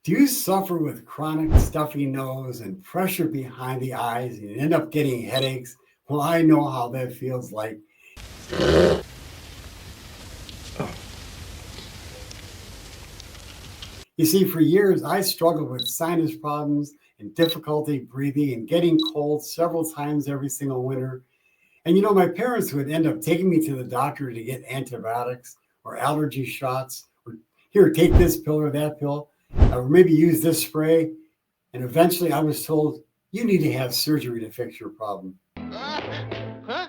Do you suffer with chronic stuffy nose and pressure behind the eyes and you end up getting headaches? Well, I know how that feels like. You see, for years, I struggled with sinus problems and difficulty breathing and getting cold several times every single winter. And my parents would end up taking me to the doctor to get antibiotics or allergy shots, or here, take this pill or that pill, or maybe use this spray. And eventually I was told, you need to have surgery to fix your problem. Huh?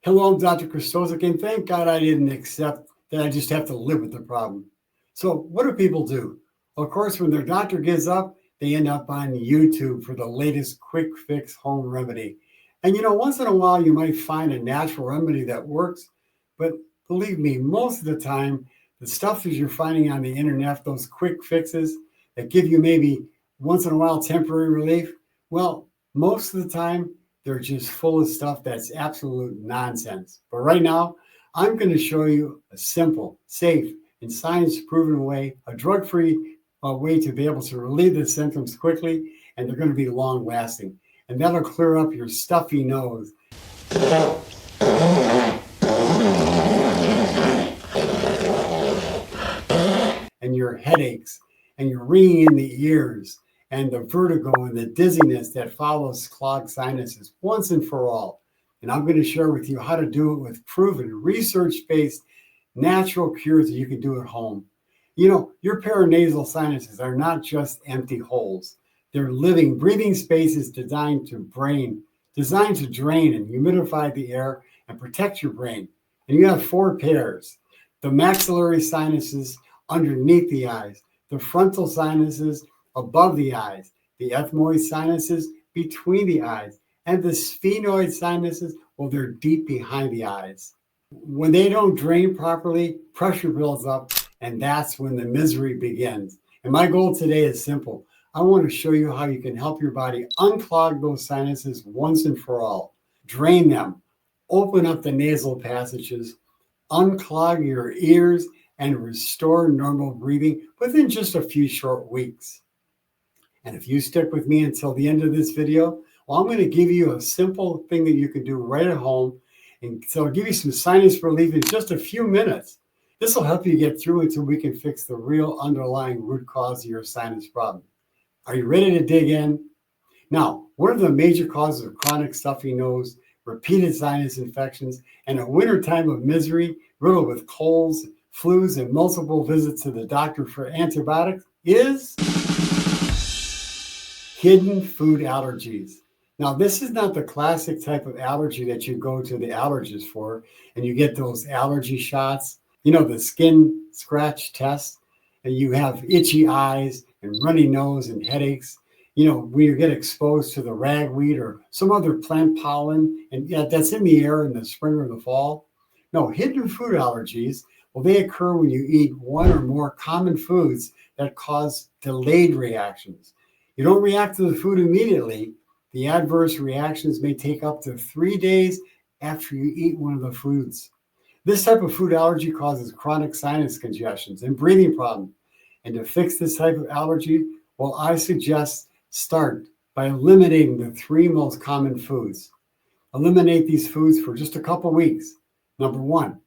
Hello, I'm Dr. Christosic, and thank God I didn't accept that I just have to live with the problem. So what do people do? Well, of course, when their doctor gives up, they end up on YouTube for the latest quick fix home remedy. And once in a while, you might find a natural remedy that works, but believe me, most of the time, the stuff that you're finding on the internet, those quick fixes that give you maybe once in a while temporary relief, well, most of the time, they're just full of stuff that's absolute nonsense. But right now, I'm going to show you a simple, safe, and science-proven way, a drug-free way to be able to relieve the symptoms quickly, and they're going to be long-lasting. And that'll clear up your stuffy nose. And your headaches, and your ringing in the ears, and the vertigo and the dizziness that follows clogged sinuses once and for all. And I'm going to share with you how to do it with proven, research-based, natural cures that you can do at home. Your paranasal sinuses are not just empty holes. They're living, breathing spaces designed to drain and humidify the air and protect your brain. And you have four pairs: the maxillary sinuses underneath the eyes, the frontal sinuses above the eyes, the ethmoid sinuses between the eyes, and the sphenoid sinuses, well, they're deep behind the eyes. When they don't drain properly, pressure builds up, and that's when the misery begins. And my goal today is simple. I want to show you how you can help your body unclog those sinuses once and for all. Drain them, open up the nasal passages, unclog your ears, and restore normal breathing within just a few short weeks. And if you stick with me until the end of this video, well, I'm going to give you a simple thing that you can do right at home. And so I'll give you some sinus relief in just a few minutes. This will help you get through until we can fix the real underlying root cause of your sinus problem. Are you ready to dig in? Now, one of the major causes of chronic stuffy nose, repeated sinus infections, and a wintertime of misery riddled with colds, flus, and multiple visits to the doctor for antibiotics is hidden food allergies. Now, this is not the classic type of allergy that you go to the allergist for and you get those allergy shots, the skin scratch test, and you have itchy eyes and runny nose and headaches, when you get exposed to the ragweed or some other plant pollen, and that's in the air in the spring or the fall. No, hidden food allergies, well, they occur when you eat one or more common foods that cause delayed reactions. You don't react to the food immediately. The adverse reactions may take up to 3 days after you eat one of the foods. This type of food allergy causes chronic sinus congestions and breathing problems. And to fix this type of allergy, well, I suggest start by eliminating the 3 most common foods. Eliminate these foods for just a couple weeks. Number 1,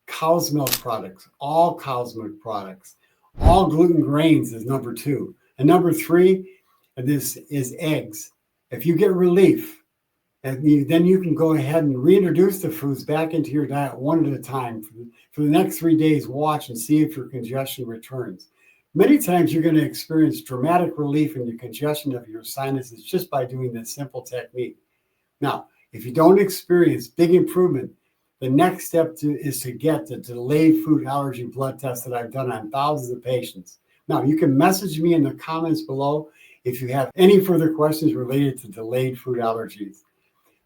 cow's milk products, all cow's milk products. All gluten grains is number 2. And number 3, this is eggs. If you get relief, then you can go ahead and reintroduce the foods back into your diet one at a time. For the next 3 days, watch and see if your congestion returns. Many times you're going to experience dramatic relief in the congestion of your sinuses just by doing this simple technique. Now, if you don't experience big improvement, the next step is to get the delayed food allergy blood test that I've done on thousands of patients. Now, you can message me in the comments below if you have any further questions related to delayed food allergies.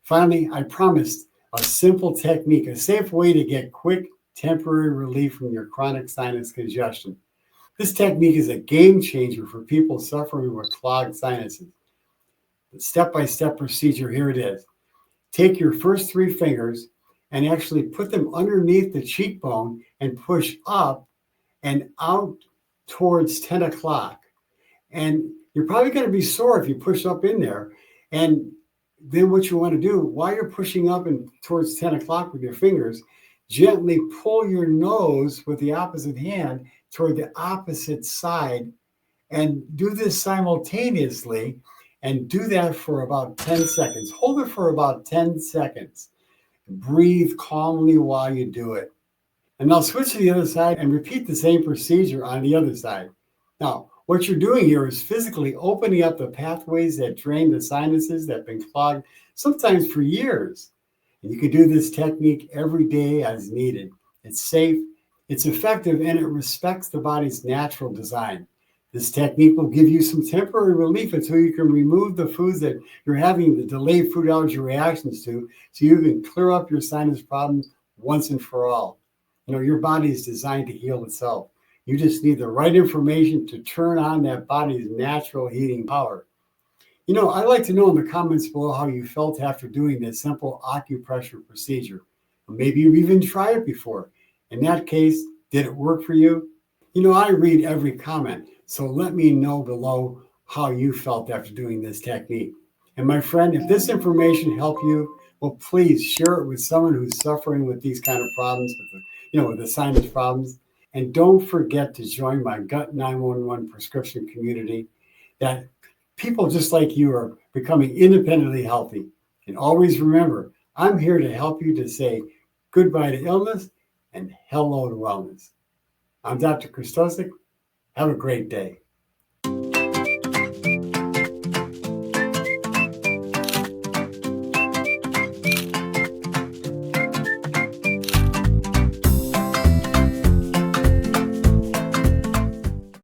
Finally, I promised a simple technique, a safe way to get quick, temporary relief from your chronic sinus congestion. This technique is a game changer for people suffering with clogged sinuses. The step-by-step procedure, here it is. Take your first 3 fingers and actually put them underneath the cheekbone and push up and out towards 10 o'clock. And you're probably going to be sore if you push up in there. And then what you want to do while you're pushing up and towards 10 o'clock with your fingers, gently pull your nose with the opposite hand toward the opposite side and do this simultaneously and do that for about 10 seconds. Hold it for about 10 seconds. Breathe calmly while you do it. And now switch to the other side and repeat the same procedure on the other side. Now, what you're doing here is physically opening up the pathways that drain the sinuses that have been clogged, sometimes for years. And you can do this technique every day as needed. It's safe, it's effective, and it respects the body's natural design. This technique will give you some temporary relief until you can remove the foods that you're having the delayed food allergy reactions to, so you can clear up your sinus problems once and for all. Your body is designed to heal itself. You just need the right information to turn on that body's natural heating power. I'd like to know in the comments below how you felt after doing this simple acupressure procedure. Maybe you've even tried it before. In that case, did it work for you? I read every comment, so let me know below how you felt after doing this technique. And my friend, if this information helped you, well, please share it with someone who's suffering with these kind of problems, with the sinus problems. And don't forget to join my Gut 911 prescription community, that people just like you are becoming independently healthy. And always remember, I'm here to help you to say goodbye to illness and hello to wellness. I'm Dr. Kristosik. Have a great day.